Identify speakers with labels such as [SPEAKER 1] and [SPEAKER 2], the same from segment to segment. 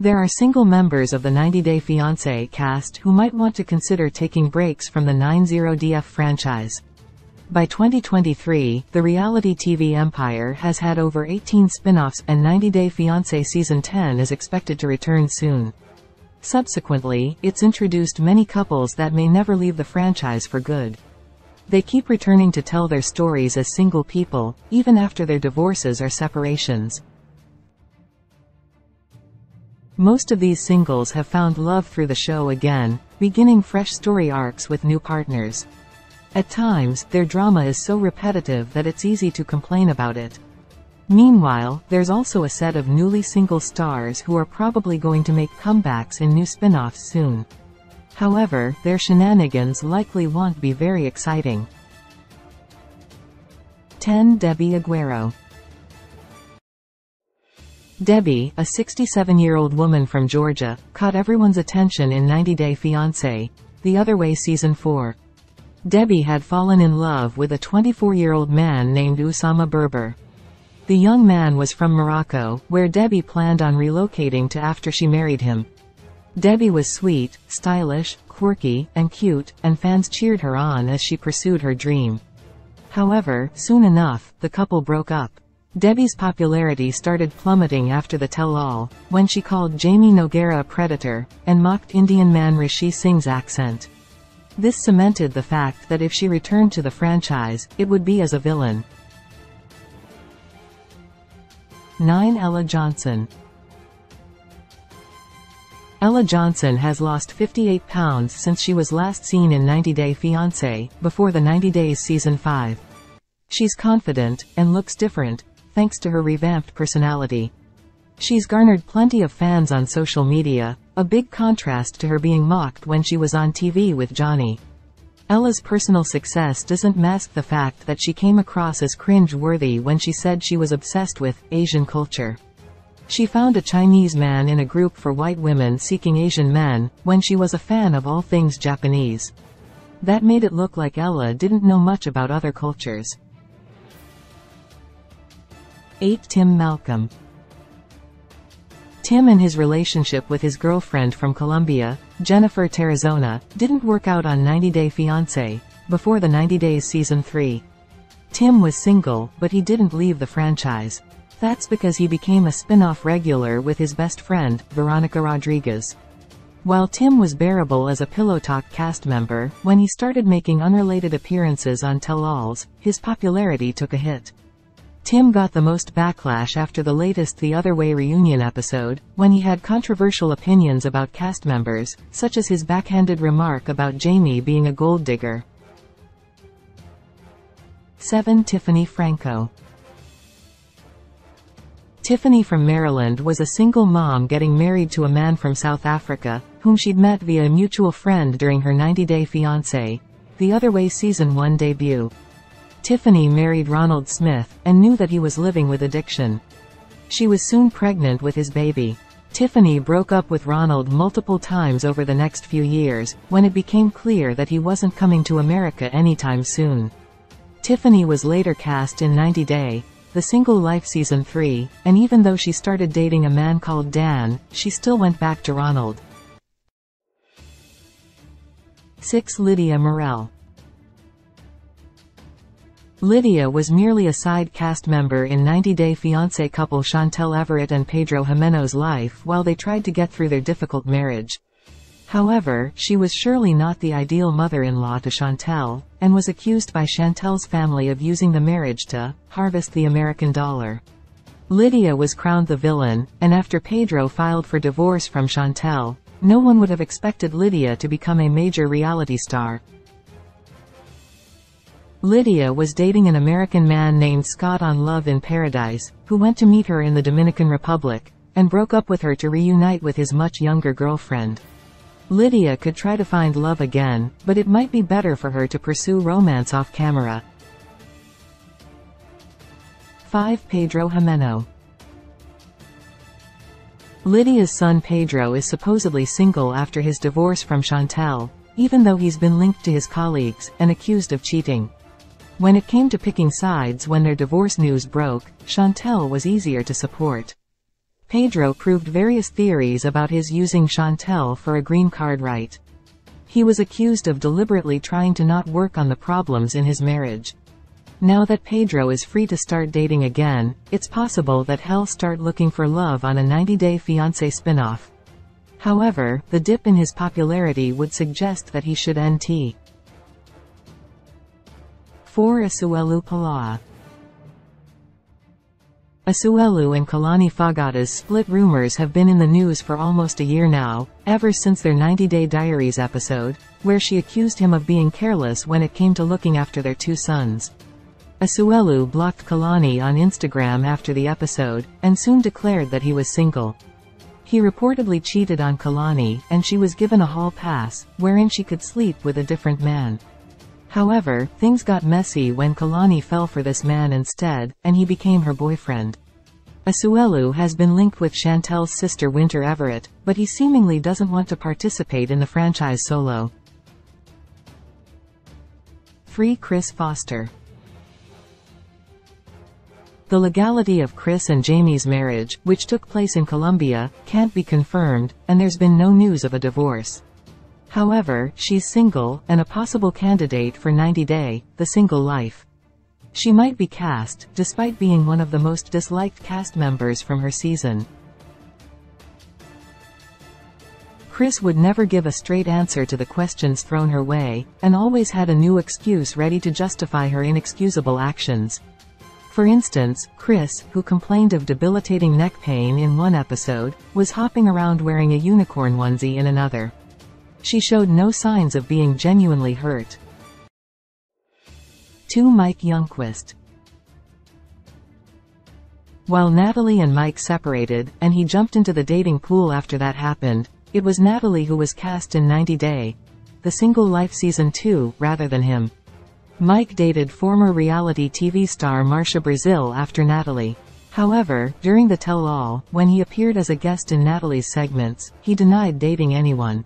[SPEAKER 1] There are single members of the 90-Day Fiancé cast who might want to consider taking breaks from the 90DF franchise. By 2023, the reality TV empire has had over 18 spin-offs, and 90-Day Fiancé Season 10 is expected to return soon. Subsequently, it's introduced many couples that may never leave the franchise for good. They keep returning to tell their stories as single people, even after their divorces or separations. Most of these singles have found love through the show again, beginning fresh story arcs with new partners. At times, their drama is so repetitive that it's easy to complain about it. Meanwhile, there's also a set of newly single stars who are probably going to make comebacks in new spin-offs soon. However, their shenanigans likely won't be very exciting. 10. Debbie Aguero. Debbie, a 67-year-old woman from Georgia, caught everyone's attention in 90-Day Fiancé, The Other Way Season 4. Debbie had fallen in love with a 24-year-old man named Usama Berber. The young man was from Morocco, where Debbie planned on relocating to after she married him. Debbie was sweet, stylish, quirky, and cute, and fans cheered her on as she pursued her dream. However, soon enough, the couple broke up. Debbie's popularity started plummeting after the tell-all, when she called Jamie Nogueira a predator, and mocked Indian man Rishi Singh's accent. This cemented the fact that if she returned to the franchise, it would be as a villain. 9. Ella Johnson. Ella Johnson has lost 58 pounds since she was last seen in 90-Day Fiancé, before the 90 Days Season 5. She's confident, and looks different, thanks to her revamped personality. She's garnered plenty of fans on social media, a big contrast to her being mocked when she was on TV with Johnny. Ella's personal success doesn't mask the fact that she came across as cringe-worthy when she said she was obsessed with Asian culture. She found a Chinese man in a group for white women seeking Asian men, when she was a fan of all things Japanese. That made it look like Ella didn't know much about other cultures. 8. Tim Malcolm. Tim and his relationship with his girlfriend from Colombia, Jennifer Tarazona, didn't work out on 90-Day Fiancé, before the 90 Days Season 3. Tim was single, but he didn't leave the franchise. That's because he became a spin-off regular with his best friend, Veronica Rodriguez. While Tim was bearable as a Pillow Talk cast member, when he started making unrelated appearances on tell-alls, his popularity took a hit. Tim got the most backlash after the latest The Other Way reunion episode, when he had controversial opinions about cast members, such as his backhanded remark about Jamie being a gold digger. 7. Tiffany Franco. Tiffany from Maryland was a single mom getting married to a man from South Africa, whom she'd met via a mutual friend during her 90-Day Fiancé, The Other Way Season 1 debut. Tiffany married Ronald Smith, and knew that he was living with addiction. She was soon pregnant with his baby. Tiffany broke up with Ronald multiple times over the next few years, when it became clear that he wasn't coming to America anytime soon. Tiffany was later cast in 90 Day, The Single Life Season 3, and even though she started dating a man called Dan, she still went back to Ronald. 6. Lidia Morel. Lidia was merely a side cast member in 90-Day Fiancé couple Chantel Everett and Pedro Jimeno's life while they tried to get through their difficult marriage. However, she was surely not the ideal mother-in-law to Chantel, and was accused by Chantel's family of using the marriage to harvest the American dollar. Lidia was crowned the villain, and after Pedro filed for divorce from Chantel, no one would have expected Lidia to become a major reality star. Lidia was dating an American man named Scott on Love in Paradise, who went to meet her in the Dominican Republic, and broke up with her to reunite with his much younger girlfriend. Lidia could try to find love again, but it might be better for her to pursue romance off camera. 5. Pedro Jimeno. Lidia's son Pedro is supposedly single after his divorce from Chantel, even though he's been linked to his colleagues, and accused of cheating. When it came to picking sides when their divorce news broke, Chantel was easier to support. Pedro proved various theories about his using Chantel for a green card right. He was accused of deliberately trying to not work on the problems in his marriage. Now that Pedro is free to start dating again, it's possible that he'll start looking for love on a 90-Day Fiancé spin-off. However, the dip in his popularity would suggest that he should NT. 4. Asuelu Pala'a. Asuelu and Kalani Fagata's split rumors have been in the news for almost a year now, ever since their 90-Day Diaries episode, where she accused him of being careless when it came to looking after their 2 sons. Asuelu blocked Kalani on Instagram after the episode, and soon declared that he was single. He reportedly cheated on Kalani, and she was given a hall pass, wherein she could sleep with a different man. However, things got messy when Kalani fell for this man instead, and he became her boyfriend. Asuelu has been linked with Chantel's sister Winter Everett, but he seemingly doesn't want to participate in the franchise solo. 3. Kris Foster. The legality of Kris and Jamie's marriage, which took place in Colombia, can't be confirmed, and there's been no news of a divorce. However, she's single, and a possible candidate for 90-Day, The Single Life. She might be cast, despite being one of the most disliked cast members from her season. Kris would never give a straight answer to the questions thrown her way, and always had a new excuse ready to justify her inexcusable actions. For instance, Kris, who complained of debilitating neck pain in one episode, was hopping around wearing a unicorn onesie in another. She showed no signs of being genuinely hurt. 2. Mike Youngquist. While Natalie and Mike separated, and he jumped into the dating pool after that happened, it was Natalie who was cast in 90-Day, The Single Life Season 2, rather than him. Mike dated former reality TV star Marcia Brazil after Natalie. However, during the tell-all, when he appeared as a guest in Natalie's segments, he denied dating anyone.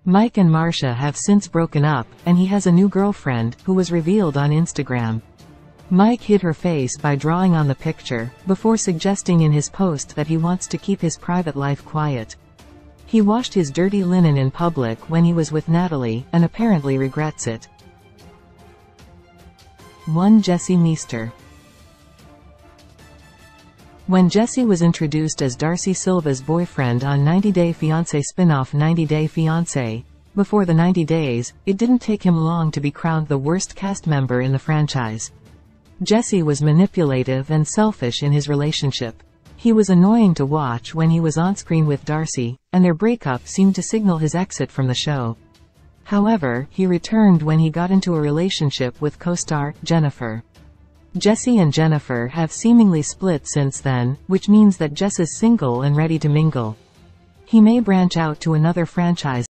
[SPEAKER 1] Mike and Marcia have since broken up, and he has a new girlfriend, who was revealed on Instagram. Mike hid her face by drawing on the picture, before suggesting in his post that he wants to keep his private life quiet. He washed his dirty linen in public when he was with Natalie, and apparently regrets it. 1. Jesse Meester. When Jesse was introduced as Darcy Silva's boyfriend on 90-Day Fiancé spin-off 90-Day Fiancé, before the 90 days, it didn't take him long to be crowned the worst cast member in the franchise. Jesse was manipulative and selfish in his relationship. He was annoying to watch when he was on-screen with Darcy, and their breakup seemed to signal his exit from the show. However, he returned when he got into a relationship with co-star Jennifer. Jesse and Jennifer have seemingly split since then, which means that Jess is single and ready to mingle. He may branch out to another franchise.